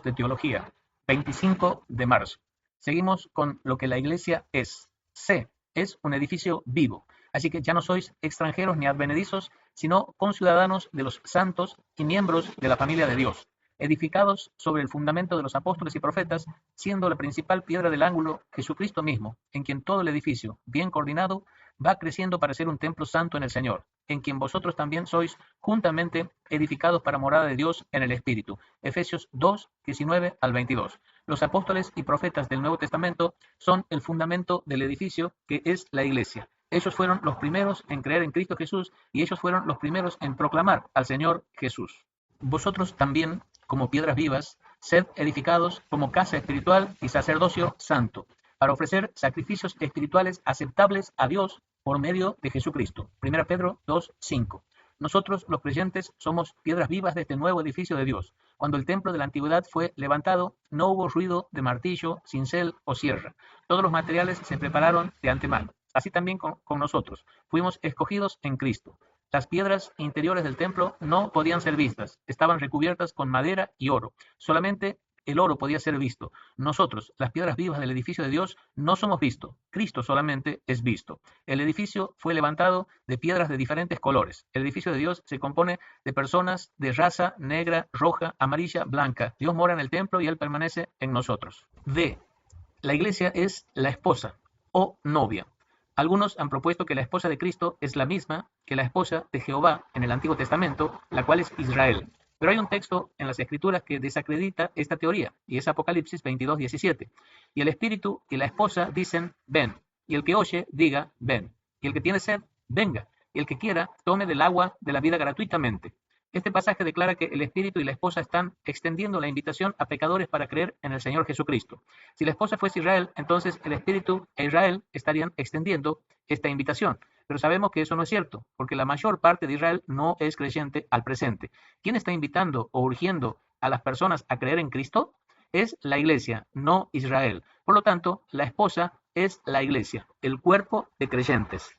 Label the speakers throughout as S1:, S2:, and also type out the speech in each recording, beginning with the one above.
S1: minutos de teología, 25 de marzo. Seguimos con lo que la iglesia es. C. Es un edificio vivo. Así que ya no sois extranjeros ni advenedizos, sino conciudadanos de los santos y miembros de la familia de Dios, edificados sobre el fundamento de los apóstoles y profetas, siendo la principal piedra del ángulo Jesucristo mismo, en quien todo el edificio, bien coordinado, va creciendo para ser un templo santo en el Señor, en quien vosotros también sois juntamente edificados para morada de Dios en el Espíritu. Efesios 2, 19 al 22. Los apóstoles y profetas del Nuevo Testamento son el fundamento del edificio que es la iglesia. Ellos fueron los primeros en creer en Cristo Jesús y ellos fueron los primeros en proclamar al Señor Jesús. Vosotros también, como piedras vivas, sed edificados como casa espiritual y sacerdocio santo, para ofrecer sacrificios espirituales aceptables a Dios por medio de Jesucristo. 1 Pedro 2, 5. Nosotros, los creyentes, somos piedras vivas de este nuevo edificio de Dios. Cuando el templo de la antigüedad fue levantado, no hubo ruido de martillo, cincel o sierra. Todos los materiales se prepararon de antemano. Así también con nosotros. Fuimos escogidos en Cristo. Las piedras interiores del templo no podían ser vistas. Estaban recubiertas con madera y oro. Solamente el oro podía ser visto. Nosotros, las piedras vivas del edificio de Dios, no somos vistos. Cristo solamente es visto. El edificio fue levantado de piedras de diferentes colores. El edificio de Dios se compone de personas de raza negra, roja, amarilla, blanca. Dios mora en el templo y Él permanece en nosotros. D. La iglesia es la esposa o novia. Algunos han propuesto que la esposa de Cristo es la misma que la esposa de Jehová en el Antiguo Testamento, la cual es Israel. Pero hay un texto en las Escrituras que desacredita esta teoría, y es Apocalipsis 22, 17. Y el Espíritu y la esposa dicen, ven. Y el que oye, diga, ven. Y el que tiene sed, venga. Y el que quiera, tome del agua de la vida gratuitamente. Este pasaje declara que el Espíritu y la esposa están extendiendo la invitación a pecadores para creer en el Señor Jesucristo. Si la esposa fuese Israel, entonces el Espíritu e Israel estarían extendiendo esta invitación. Pero sabemos que eso no es cierto, porque la mayor parte de Israel no es creyente al presente. ¿Quién está invitando o urgiendo a las personas a creer en Cristo? Es la iglesia, no Israel. Por lo tanto, la esposa es la iglesia, el cuerpo de creyentes.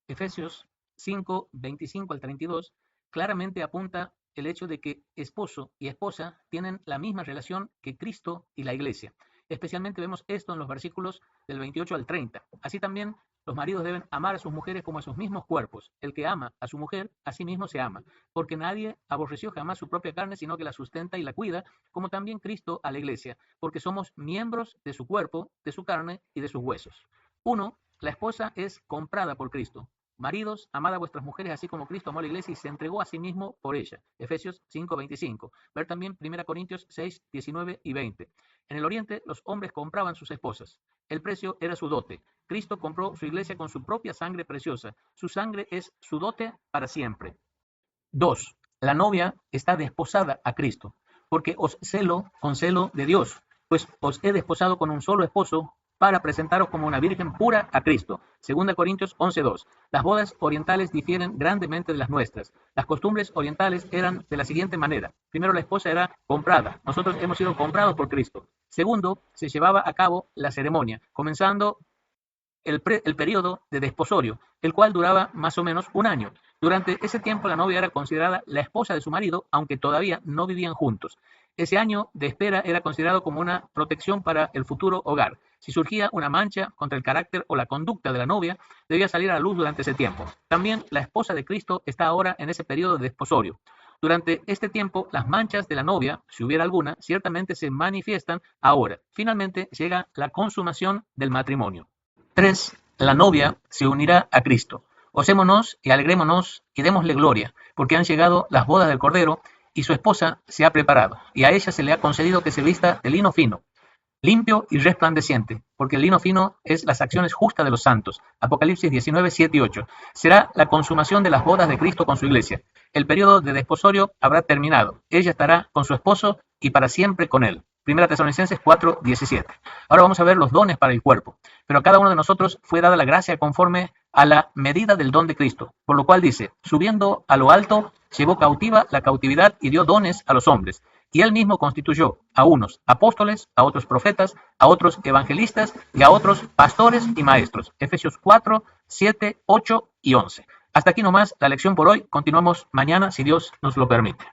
S1: Efesios 5, 25 al 32 claramente apunta el hecho de que esposo y esposa tienen la misma relación que Cristo y la iglesia. Especialmente vemos esto en los versículos del 28 al 30. Así también los maridos deben amar a sus mujeres como a sus mismos cuerpos. El que ama a su mujer, a sí mismo se ama, porque nadie aborreció jamás su propia carne, sino que la sustenta y la cuida, como también Cristo a la iglesia, porque somos miembros de su cuerpo, de su carne y de sus huesos. 1. La esposa es comprada por Cristo. Maridos, amad a vuestras mujeres así como Cristo amó a la iglesia y se entregó a sí mismo por ella. Efesios 5:25. Ver también 1 Corintios 6, 19 y 20. En el Oriente, los hombres compraban sus esposas. El precio era su dote. Cristo compró su iglesia con su propia sangre preciosa. Su sangre es su dote para siempre. 2. La novia está desposada a Cristo, porque os celo con celo de Dios, pues os he desposado con un solo esposo, para presentaros como una virgen pura a Cristo. 2 Corintios 11:2. Las bodas orientales difieren grandemente de las nuestras. Las costumbres orientales eran de la siguiente manera. Primero, la esposa era comprada. Nosotros hemos sido comprados por Cristo. Segundo, se llevaba a cabo la ceremonia, comenzando el periodo de desposorio, el cual duraba más o menos un año. Durante ese tiempo la novia era considerada la esposa de su marido, aunque todavía no vivían juntos. Ese año de espera era considerado como una protección para el futuro hogar. Si surgía una mancha contra el carácter o la conducta de la novia, debía salir a la luz durante ese tiempo. También la esposa de Cristo está ahora en ese periodo de desposorio. Durante este tiempo, las manchas de la novia, si hubiera alguna, ciertamente se manifiestan ahora. Finalmente llega la consumación del matrimonio. 3. La novia se unirá a Cristo. Gocémonos y alegrémonos y démosle gloria, porque han llegado las bodas del Cordero y su esposa se ha preparado, y a ella se le ha concedido que se vista de lino fino, limpio y resplandeciente, porque el lino fino es las acciones justas de los santos. Apocalipsis 19, 7 y 8. Será la consumación de las bodas de Cristo con su iglesia. El periodo de desposorio habrá terminado. Ella estará con su esposo y para siempre con él. 1 Tesalonicenses 4, 17. Ahora vamos a ver los dones para el cuerpo. Pero a cada uno de nosotros fue dada la gracia conforme a la medida del don de Cristo. Por lo cual dice, subiendo a lo alto, llevó cautiva la cautividad y dio dones a los hombres. Y él mismo constituyó a unos apóstoles, a otros profetas, a otros evangelistas y a otros pastores y maestros. Efesios 4, 7, 8 y 11. Hasta aquí nomás la lección por hoy. Continuamos mañana si Dios nos lo permite.